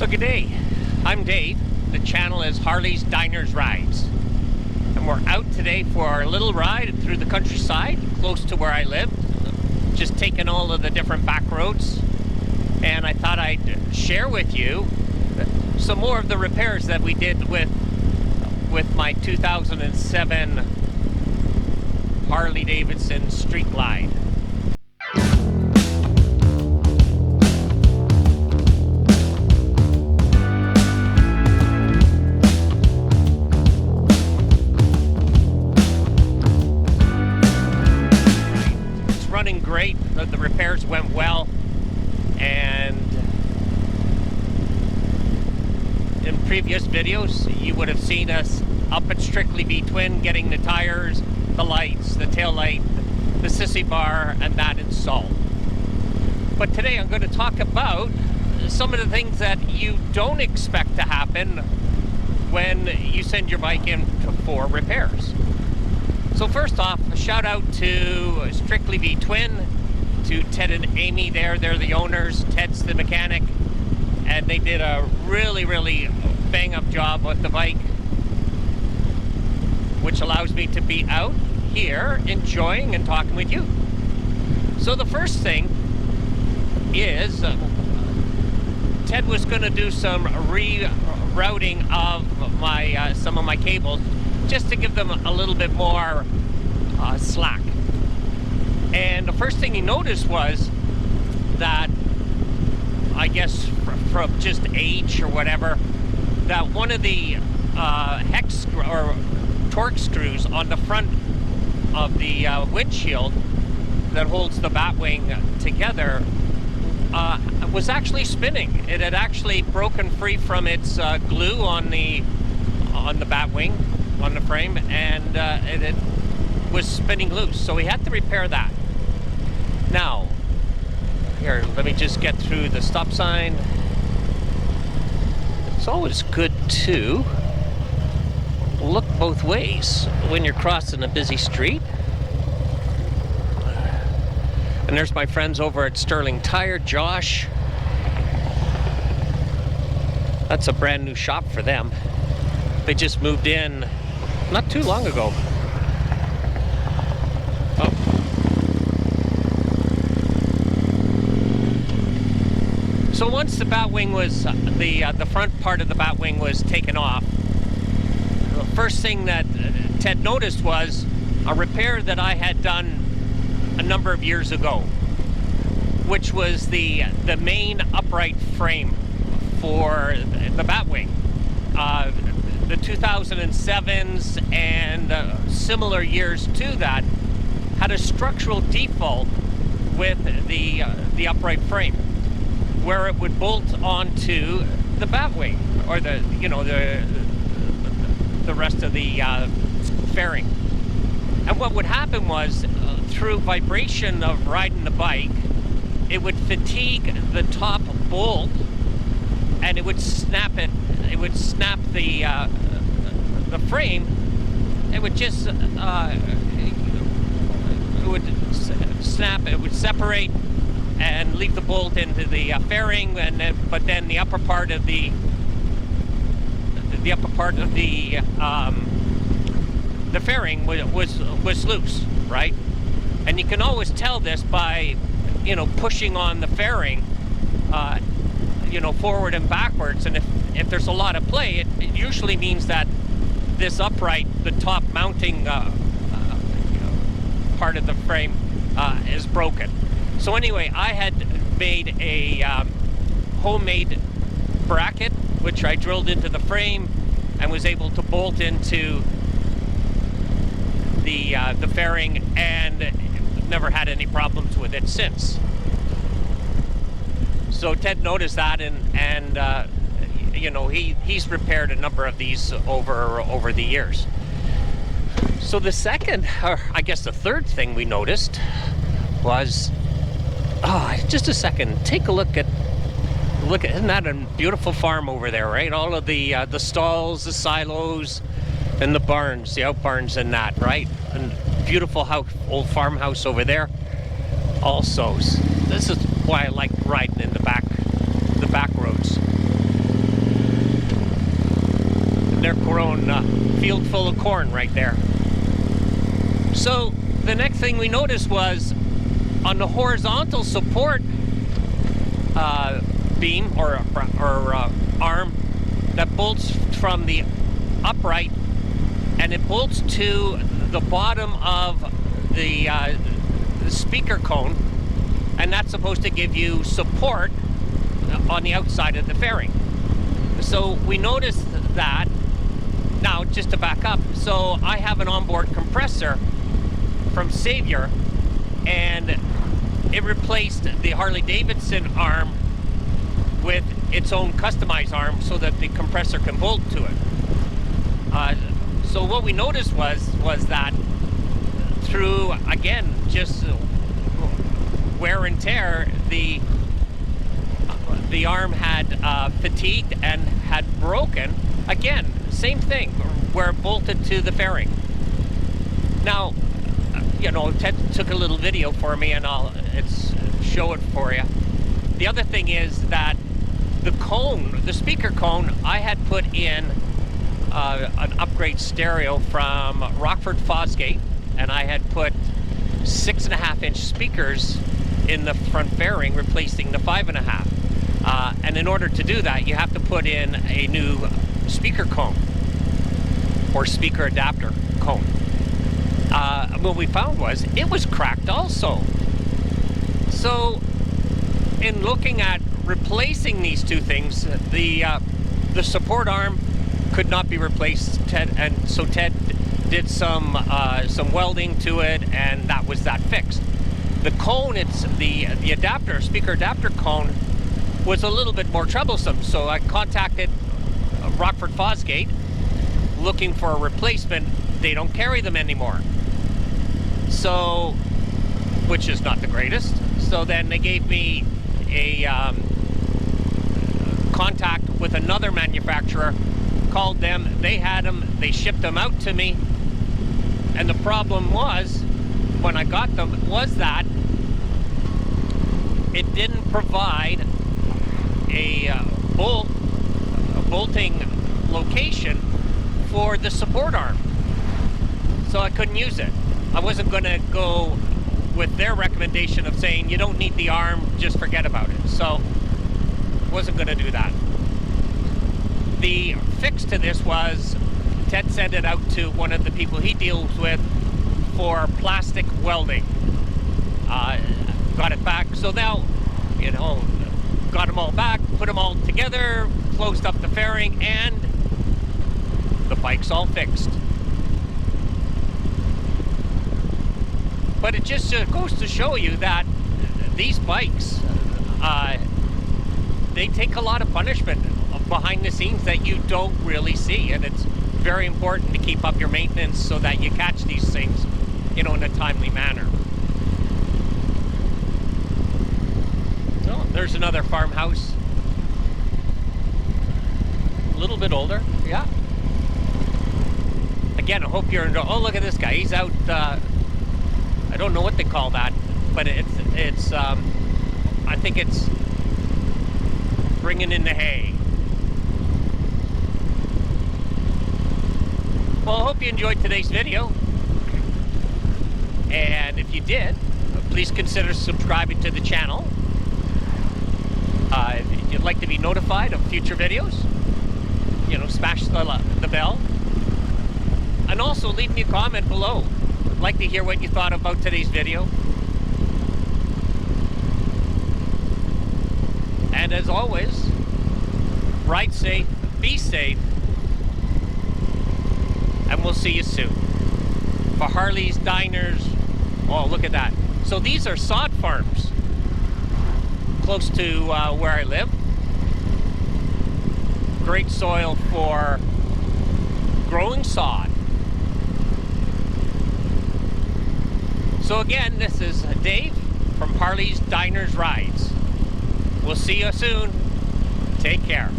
So good day, I'm Dave. The channel is Harley's Diners Rides. And we're out today for our little ride through the countryside, close to where I live. Just taking all of the different back roads. And I thought I'd share with you some more of the repairs that we did with my 2007 Harley Davidson Street Glide. Running great. The repairs went well, and in previous videos you would have seen us up at Strictly V Twin getting the tires, the lights, the tail light, the sissy bar, and that installed. But today I'm going to talk about some of the things that you don't expect to happen when you send your bike in for repairs. So first off, a shout out to Strictly V Twin, to Ted and Amy there. They're the owners. Ted's the mechanic, and they did a really bang up job with the bike, which allows me to be out here enjoying and talking with you. So the first thing is Ted was going to do some rerouting of my some of my cables, just to give them a little bit more slack. And the first thing he noticed was that, I guess from just age or whatever, that one of the hex or torque screws on the front of the windshield that holds the Batwing together was actually spinning. It had actually broken free from its glue on the Batwing, on the frame, and it was spinning loose, so we had to repair that. Now, here, let me just get through the stop sign. It's always good to look both ways when you're crossing a busy street. And there's my friends over at Sterling Tire, Josh. That's a brand new shop for them. They just moved in not too long ago. Oh. So once the Batwing was, the front part of the Batwing was taken off, the first thing that Ted noticed was a repair that I had done a number of years ago, which was the main upright frame for the Batwing. The 2007s and similar years to that had a structural default with the upright frame, where it would bolt onto the Batwing, or the rest of the fairing. And what would happen was, through vibration of riding the bike, it would fatigue the top bolt, and it would snap it. It would snap the frame. It would just it would snap. It would separate and leave the bolt into the fairing, but then the upper part of the fairing was loose, right? And you can always tell this by pushing on the fairing, forward and backwards. And if there's a lot of play, it usually means that this upright, the top mounting part of the frame, is broken. So anyway, I had made a homemade bracket, which I drilled into the frame and was able to bolt into the fairing, and never had any problems with it since. So Ted noticed that, and he's repaired a number of these over the years. So the second, or I guess the third thing we noticed was, just a second, take a look at, isn't that a beautiful farm over there, right? All of the stalls, the silos, and the barns, the out barns and that, right? And beautiful old farmhouse over there. Also, this is why I like riding in the back roads. their grown field full of corn right there. So the next thing we noticed was on the horizontal support beam or arm that bolts from the upright, and it bolts to the bottom of the speaker cone, and that's supposed to give you support on the outside of the fairing. So we noticed that. Now, just to back up, so I have an onboard compressor from Savior, and it replaced the Harley Davidson arm with its own customized arm so that the compressor can bolt to it. So what we noticed was that through, again, just wear and tear, the arm had fatigued and had broken. Again, same thing, where it bolted to the fairing. Now, you know, Ted took a little video for me, and I'll show it for you. The other thing is that the cone, the speaker cone, I had put in an upgrade stereo from Rockford Fosgate, and I had put 6.5-inch speakers in the front fairing, replacing the 5.5. And in order to do that, you have to put in a new speaker cone or speaker adapter cone. What we found was it was cracked also. So in looking at replacing these two things, the support arm could not be replaced, and so Ted did some welding to it, and that was that fixed. The cone, it's the adapter, speaker adapter cone, was a little bit more troublesome, so I contacted Rockford Fosgate looking for a replacement. They don't carry them anymore, so, which is not the greatest. So then they gave me a contact with another manufacturer, called them, they had them, they shipped them out to me, and the problem was, when I got them, was that it didn't provide a bolting location for the support arm, so I couldn't use it. I wasn't going to go with their recommendation of saying you don't need the arm, just forget about it, so wasn't going to do that. The fix to this was Ted sent it out to one of the people he deals with for plastic welding. Got it back, so now, you know, got them all back, put them all together, closed up the fairing, and the bike's all fixed. But it just goes to show you that these bikes, they take a lot of punishment behind the scenes that you don't really see, and it's very important to keep up your maintenance so that you catch these things, you know, in a timely manner. Oh, there's another farmhouse. A little bit older, yeah. Again, I hope you're into, oh, look at this guy, he's out, I don't know what they call that, but it's I think it's bringing in the hay. Well, I hope you enjoyed today's video, and if you did, please consider subscribing to the channel. If you'd like to be notified of future videos, you know, smash the bell, and also leave me a comment below. I'd like to hear what you thought about today's video. And as always, ride safe, be safe, and we'll see you soon. For Harleys, Diners, oh, look at that. So these are sod farms close to where I live. Great soil for growing sod. So again, this is Dave from Harleys, Diners, Rides. We'll see you soon. Take care.